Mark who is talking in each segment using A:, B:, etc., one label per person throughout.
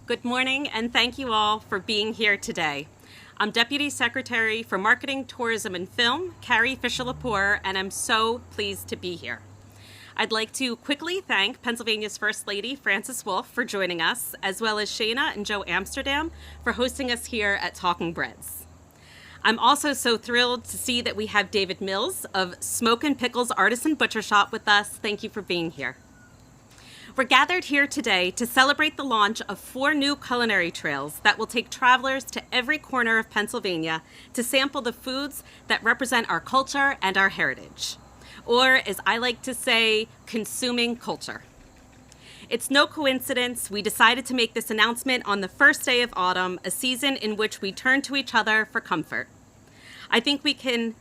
A: Good morning, and thank you all for being here today. I'm Deputy Secretary for Marketing, Tourism, and Film, Carrie Fisher-Lepore, and I'm so pleased to be here. I'd like to quickly thank Pennsylvania's First Lady, Frances Wolf, for joining us, as well as Shana and Joe Amsterdam for hosting us here at Talking Breads. I'm also so thrilled to see that we have David Mills of Smoke and Pickles Artisan Butcher Shop with us. Thank you for being here. We're gathered here today to celebrate the launch of 4 new culinary trails that will take travelers to every corner of Pennsylvania to sample the foods that represent our culture and our heritage, or as I like to say, consuming culture. It's no coincidence we decided to make this announcement on the first day of autumn, a season in which we turn to each other for comfort. I think we can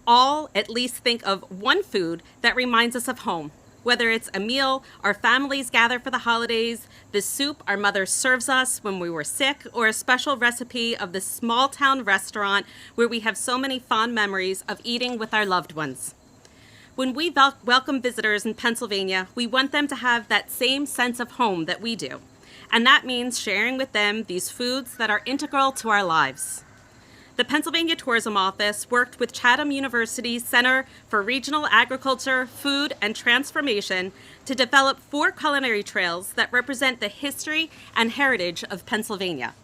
A: all at least think of one food that reminds us of home. Whether it's a meal our families gather for the holidays, the soup our mother serves us when we were sick, or a special recipe of the small town restaurant where we have so many fond memories of eating with our loved ones. When we welcome visitors in Pennsylvania, we want them to have that same sense of home that we do. And that means sharing with them these foods that are integral to our lives. The Pennsylvania Tourism Office worked with Chatham University's Center for Regional Agriculture, Food, and Transformation to develop 4 culinary trails that represent the history and heritage of Pennsylvania.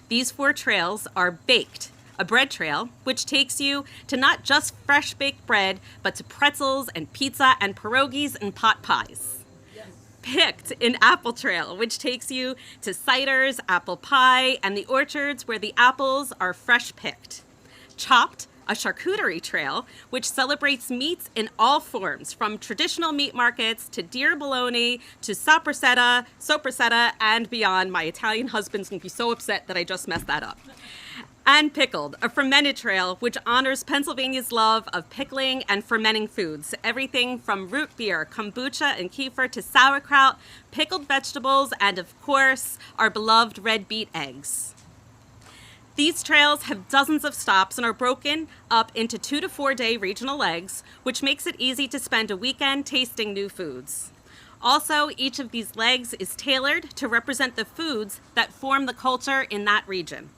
A: These 4 trails are Baked, a bread trail, which takes you to not just fresh baked bread, but to pretzels and pizza and pierogies and pot pies. Picked, an apple trail, which takes you to ciders, apple pie, and the orchards where the apples are fresh picked. Chopped, a charcuterie trail, which celebrates meats in all forms, from traditional meat markets to deer bologna to sopressata, and beyond. My Italian husband's going to be so upset that I just messed that up. And Pickled, a fermented trail which honors Pennsylvania's love of pickling and fermenting foods. Everything from root beer, kombucha, and kefir to sauerkraut, pickled vegetables, and of course, our beloved red beet eggs. These trails have dozens of stops and are broken up into 2 to 4 day regional legs, which makes it easy to spend a weekend tasting new foods. Also, each of these legs is tailored to represent the foods that form the culture in that region.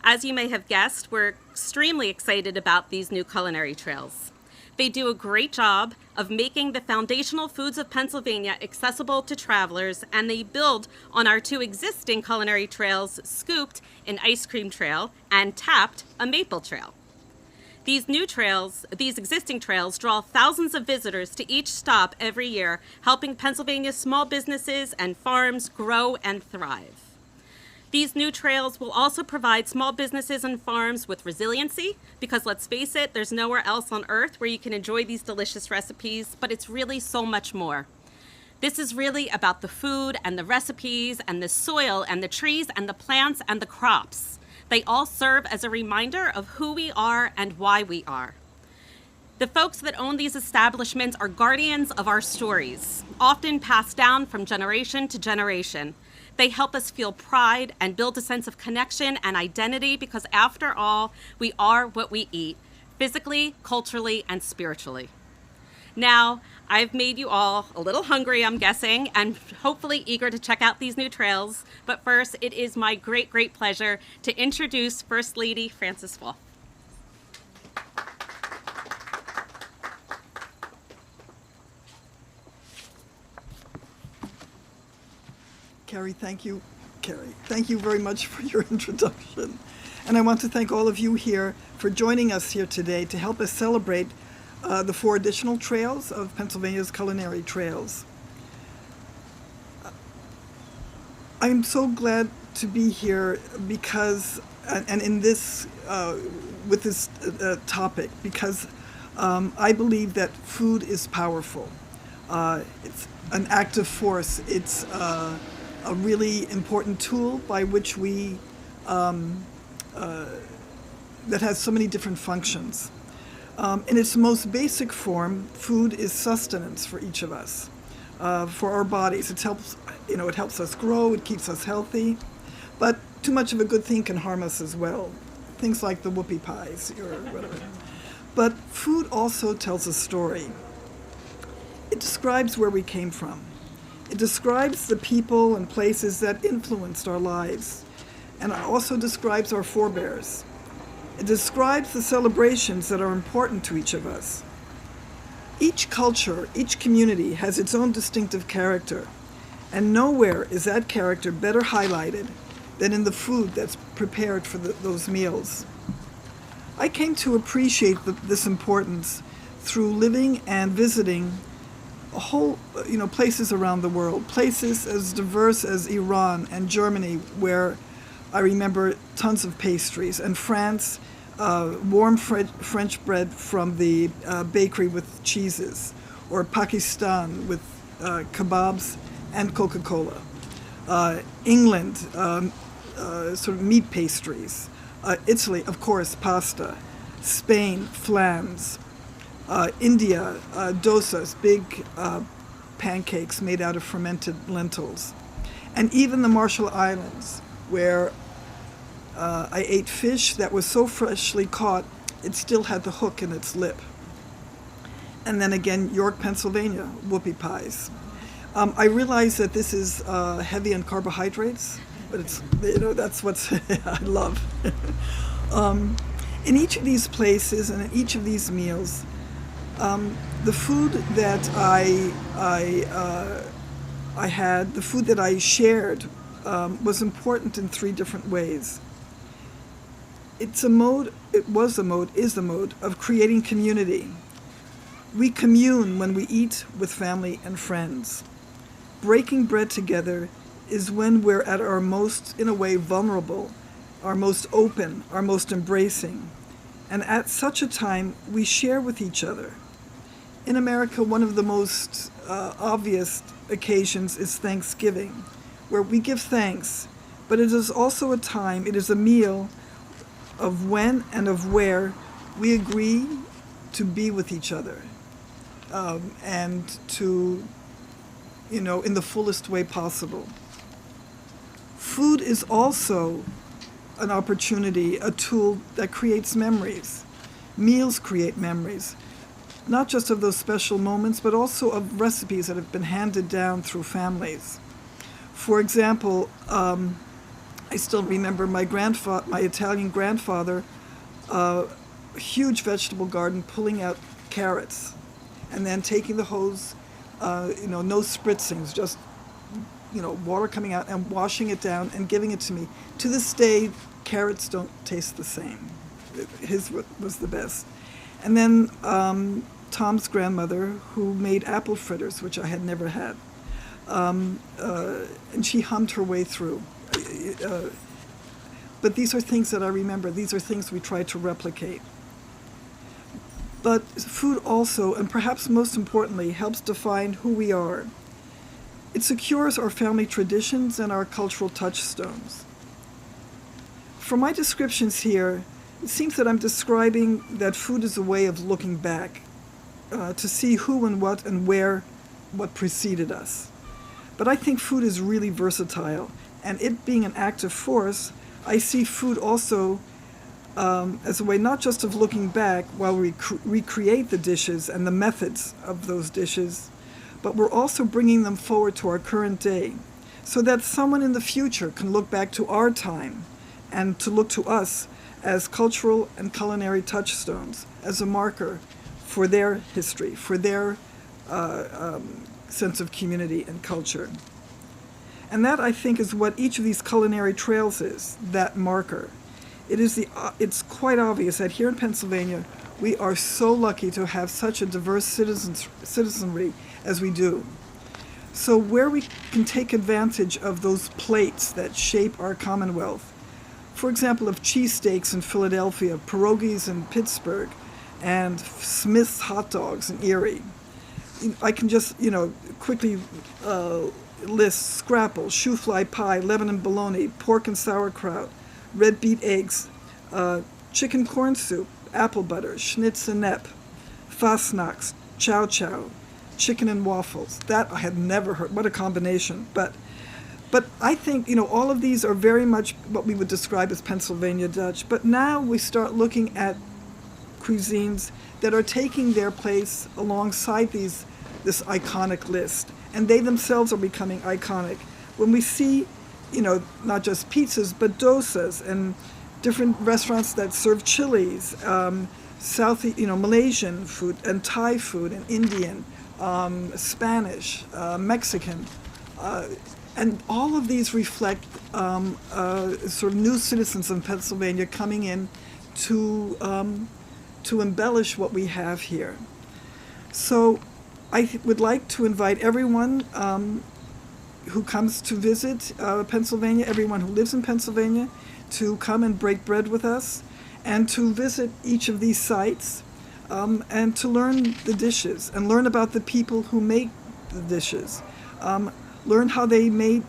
A: As you may have guessed, we're extremely excited about these new culinary trails. They do a great job of making the foundational foods of Pennsylvania accessible to travelers, and they build on our 2 existing culinary trails, Scooped, an ice cream trail, and Tapped, a maple trail. These existing trails draw thousands of visitors to each stop every year, helping Pennsylvania's small businesses and farms grow and thrive. These new trails will also provide small businesses and farms with resiliency, because let's face it, there's nowhere else on earth where you can enjoy these delicious recipes, but it's really so much more. This is really about the food and the recipes and the soil and the trees and the plants and the crops. They all serve as a reminder of who we are and why we are. The folks that own these establishments are guardians of our stories, often passed down from generation to generation. They help us feel pride and build a sense of connection and identity because, after all, we are what we eat, physically, culturally, and spiritually. Now, I've made you all a little hungry, I'm guessing, and hopefully eager to check out these new trails. But first, it is my great, great pleasure to introduce First Lady Frances Wolf.
B: Carrie, thank you. Thank you very much for your introduction. And I want to thank all of you here for joining us here today to help us celebrate the 4 additional trails of Pennsylvania's culinary trails. I'm so glad to be here because, and in this, with this topic, because I believe that food is powerful. It's an active force. It's a really important tool by which we, that has so many different functions. In its most basic form, food is sustenance for each of us, for our bodies. It helps us grow, it keeps us healthy, but too much of a good thing can harm us as well. Things like the whoopie pies or whatever. But food also tells a story. It describes where we came from. It describes the people and places that influenced our lives, and it also describes our forebears. It describes the celebrations that are important to each of us. Each culture, each community has its own distinctive character, and nowhere is that character better highlighted than in the food that's prepared for those meals. I came to appreciate this importance through living and visiting a whole, places around the world, places as diverse as Iran and Germany, where I remember tons of pastries, and France, warm French bread from the bakery with cheeses, or Pakistan with kebabs and Coca-Cola. England, sort of meat pastries. Italy, of course, pasta. Spain, flams. India, dosas, big pancakes made out of fermented lentils. And even the Marshall Islands, where I ate fish that was so freshly caught, it still had the hook in its lip. And then again, York, Pennsylvania, whoopie pies. I realize that this is heavy on carbohydrates, but it's, that's what I love. In each of these places and in each of these meals, the food that I had, the food that I shared, was important in three different ways. Is a mode of creating community. We commune when we eat with family and friends. Breaking bread together is when we're at our most, in a way, vulnerable, our most open, our most embracing. And at such a time, we share with each other. In America, one of the most obvious occasions is Thanksgiving, where we give thanks, but it is also a time, it is a meal of when and of where we agree to be with each other, and to, in the fullest way possible. Food is also an opportunity, a tool that creates memories. Meals create memories, not just of those special moments, but also of recipes that have been handed down through families. For example, I still remember my Italian grandfather, huge vegetable garden, pulling out carrots, and then taking the hose, no spritzings, just water coming out and washing it down and giving it to me. To this day, carrots don't taste the same. His was the best. And then Tom's grandmother, who made apple fritters, which I had never had, and she hummed her way through. But these are things that I remember. These are things we try to replicate. But food also, and perhaps most importantly, helps define who we are. It secures our family traditions and our cultural touchstones. From my descriptions here, it seems that I'm describing that food is a way of looking back, to see who and where what preceded us. But I think food is really versatile, and it being an active force, I see food also as a way not just of looking back while we recreate the dishes and the methods of those dishes, but we're also bringing them forward to our current day, so that someone in the future can look back to our time and to look to us as cultural and culinary touchstones, as a marker for their history, for their sense of community and culture. And that, I think, is what each of these culinary trails is, that marker. It's quite obvious that here in Pennsylvania, we are so lucky to have such a diverse citizenry as we do. So where we can take advantage of those plates that shape our Commonwealth, for example, of cheesesteaks in Philadelphia, pierogies in Pittsburgh, and Smith's hot dogs in Erie. I can just, quickly list scrapple, shoe fly pie, Lebanon bologna, pork and sauerkraut, red beet eggs, chicken corn soup, apple butter, schnitz and nepp, fastnacks, chow chow, chicken and waffles. That I had never heard. What a combination. But I think, all of these are very much what we would describe as Pennsylvania Dutch. But now we start looking at cuisines that are taking their place alongside this iconic list. and they themselves are becoming iconic. When we see, not just pizzas, but dosas and different restaurants that serve chilies, Malaysian food and Thai food and Indian, Spanish, Mexican, and all of these reflect sort of new citizens in Pennsylvania coming in to embellish what we have here. So I would like to invite everyone who comes to visit Pennsylvania, everyone who lives in Pennsylvania, to come and break bread with us and to visit each of these sites and to learn the dishes and learn about the people who make the dishes. Learn how they made,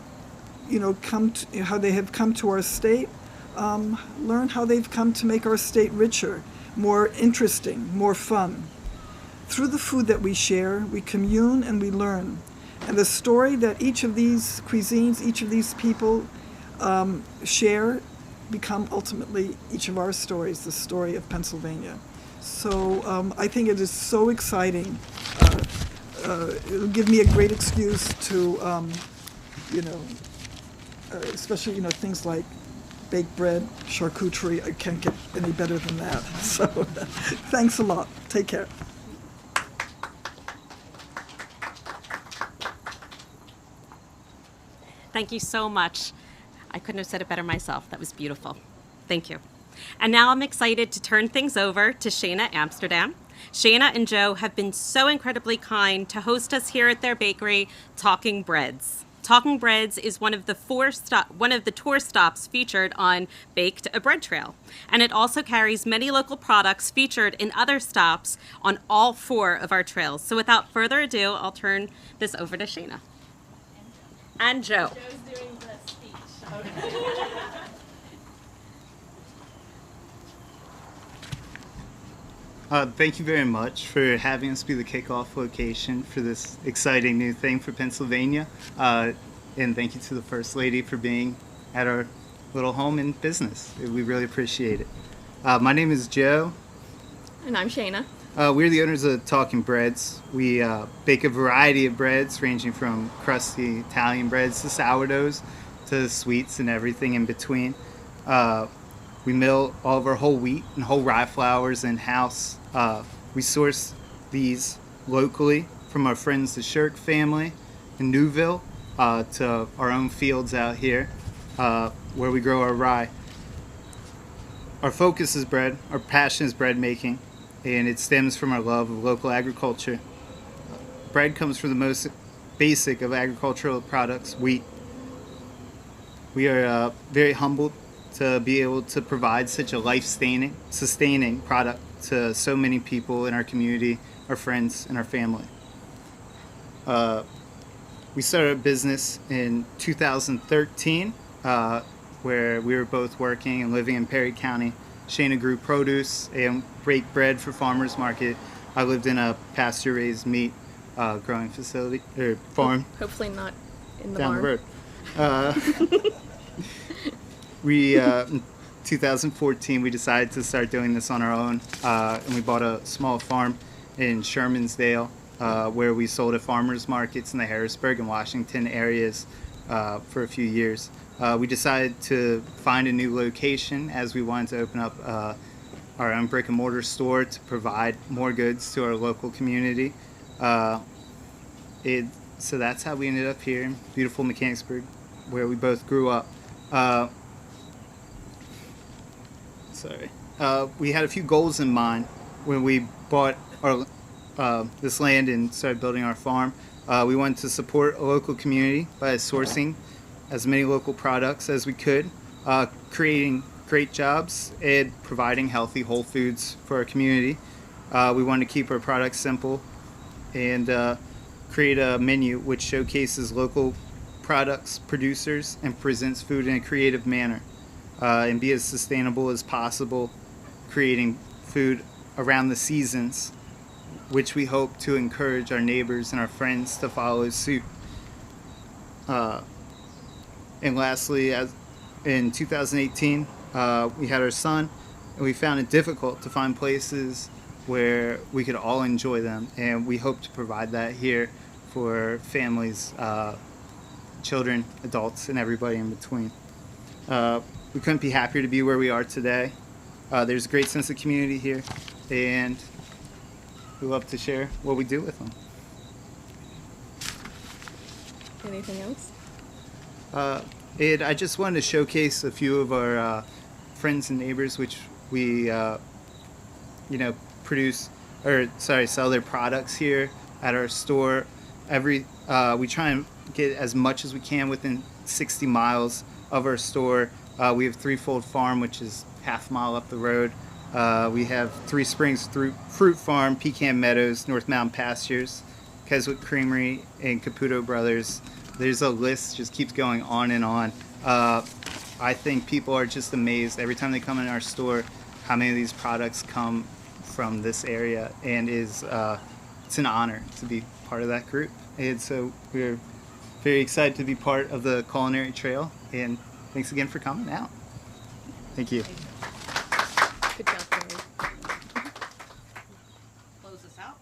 B: how they have come to our state. Learn how they've come to make our state richer, more interesting, more fun. Through the food that we share, we commune and we learn. And the story that each of these cuisines, each of these people share, become ultimately each of our stories, the story of Pennsylvania. So I think it is so exciting. It'll give me a great excuse to, especially, things like baked bread, charcuterie. I can't get any better than that. So thanks a lot. Take care.
A: Thank you so much. I couldn't have said it better myself. That was beautiful. Thank you. And now I'm excited to turn things over to Shayna Amsterdam. Shayna and Joe have been so incredibly kind to host us here at their bakery, Talking Breads. Talking Breads is one of the tour stops featured on Baked, a Bread Trail. And it also carries many local products featured in other stops on all 4 of our trails. So without further ado, I'll turn this over to Shayna. And Joe.
C: Joe's doing the speech.
D: Thank you very much for having us be the kickoff location for this exciting new thing for Pennsylvania. And thank you to the First Lady for being at our little home and business. We really appreciate it. My name is Joe.
C: And I'm Shayna.
D: We're the owners of Talking Breads. We bake a variety of breads ranging from crusty Italian breads to sourdoughs to sweets and everything in between. We mill all of our whole wheat and whole rye flours in-house. We source these locally from our friends the Shirk family in Newville to our own fields out here where we grow our rye. Our focus is bread, our passion is bread making, and it stems from our love of local agriculture. Bread comes from the most basic of agricultural products, wheat. We are very humbled to be able to provide such a life-sustaining product to so many people in our community, our friends, and our family. We started a business in 2013 where we were both working and living in Perry County. Shayna grew produce and baked bread for farmers market. I lived in a pasture-raised meat growing facility or farm.
C: Hopefully not in the
D: down
C: barn.
D: the road. In 2014, we decided to start doing this on our own, and we bought a small farm in Shermansdale, where we sold at farmers markets in the Harrisburg and Washington areas for a few years. We decided to find a new location as we wanted to open up our own brick and mortar store to provide more goods to our local community. So that's how we ended up here in beautiful Mechanicsburg, where we both grew up. We had a few goals in mind when we bought our this land and started building our farm. We wanted to support a local community by sourcing as many local products as we could, creating great jobs, and providing healthy whole foods for our community. We wanted to keep our products simple and create a menu which showcases local products, producers, and presents food in a creative manner, and be as sustainable as possible, creating food around the seasons, which we hope to encourage our neighbors and our friends to follow suit. And lastly, in 2018, we had our son, and we found it difficult to find places where we could all enjoy them, and we hope to provide that here for families, children, adults, and everybody in between. We couldn't be happier to be where we are today. There's a great sense of community here, and we love to share what we do with them.
C: Anything else?
D: And I just wanted to showcase a few of our friends and neighbors, which we, sell their products here at our store. We try and get as much as we can within 60 miles of our store. We have Threefold Farm, which is half a mile up the road. We have Three Springs Fruit Farm, Pecan Meadows, North Mountain Pastures, Keswick Creamery, and Caputo Brothers. There's a list, just keeps going on and on. I think people are just amazed every time they come in our store how many of these products come from this area, and it's an honor to be part of that group. And so we're very excited to be part of the Culinary Trail, and thanks again for coming out. Thank you.
C: Good job, Carrie.
A: Close this out.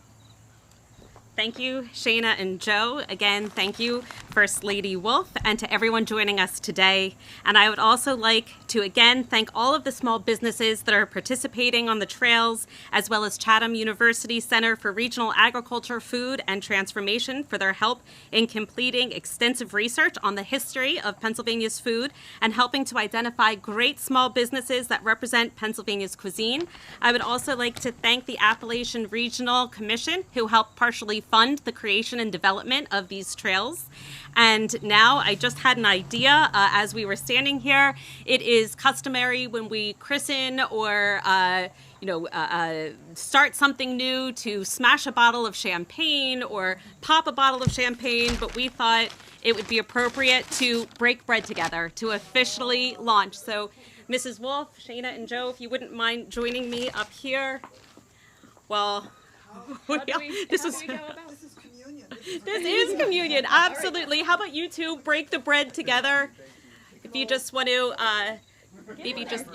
A: Thank you, Shayna and Joe. Again, thank you, First Lady Wolf, and to everyone joining us today. And I would also like to again thank all of the small businesses that are participating on the trails, as well as Chatham University Center for Regional Agriculture, Food, and Transformation for their help in completing extensive research on the history of Pennsylvania's food and helping to identify great small businesses that represent Pennsylvania's cuisine. I would also like to thank the Appalachian Regional Commission, who helped partially fund the creation and development of these trails. And now I just had an idea as we were standing here. It is customary when we christen or start something new to smash a bottle of champagne or pop a bottle of champagne, but we thought it would be appropriate to break bread together to officially launch. So Mrs. Wolf, Shayna, and Joe, if you wouldn't mind joining me up here. Well,
B: This is communion.
A: this is communion, absolutely. How about you two break the bread together? If you just want to, maybe just,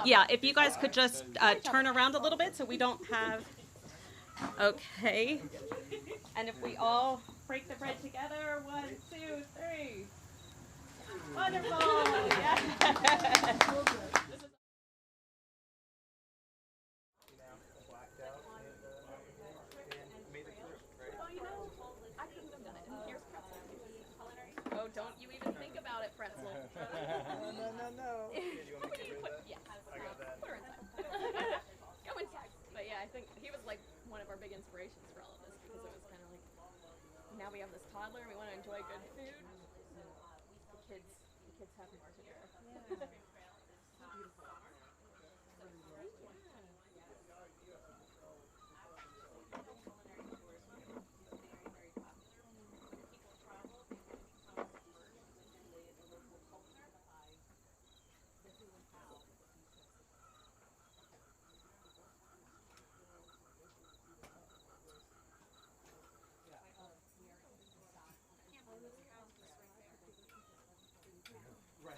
A: yeah, if you guys could just turn around a little bit so we don't have, okay. And if we all break the bread together, 1, 2, 3. Wonderful, yeah.
C: Oh, don't you even think about it, pretzel.
B: No.
C: Yeah, put her inside. Go inside. But yeah, I think he was like one of our big inspirations for all of this because it was kind of like, now we have this toddler and we want to enjoy good food. The kids have more to do. Yeah. Right.